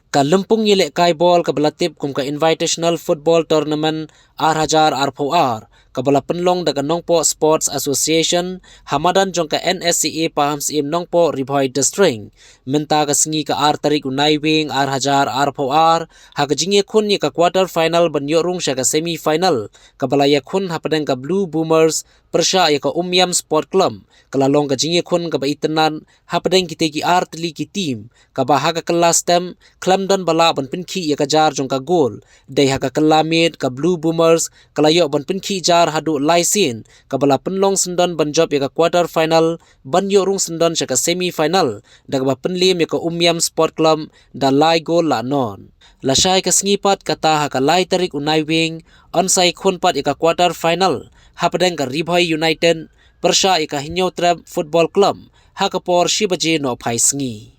Ka lempung yelek kai ball ka belatip kum ka invitational football tournament R1000 R4R ka bala penlong daga Nongpo Sports Association hamadan jong ka NSCA paham sim Nongpo Ribhoi District minta ka sengi ka R tarik unai wing R1000 R4R ha ka jinge khun ni ka quarter final ban yorung sya ka semi final ka bala ya khun hapadeng ka Blue Boomers persya ya ka Ummiam Sport Club kala long ka jinge khun ka ba itenan hapadeng kite ki R tli ki team ka ba ha ka kelas tem dan bala ban pinki ya kajar jong ka gol dai ha ka kelamit ka Blue Boomers kalayo ban pinki jar hadu laisin ka bala penlong sendan ban job ya ka quarter final ban yorung sendan sya ka semi final daga ba penlim ya ka Ummiam Sport Club da lai gol la non la syai ka sengipat kata ha ka lai tarik unai wing onsai khunpat ya ka quarter final ha padang ka Ribhoi United persya ya ka Hinyau Trap Football Club ha ka por shibaje no phai sengi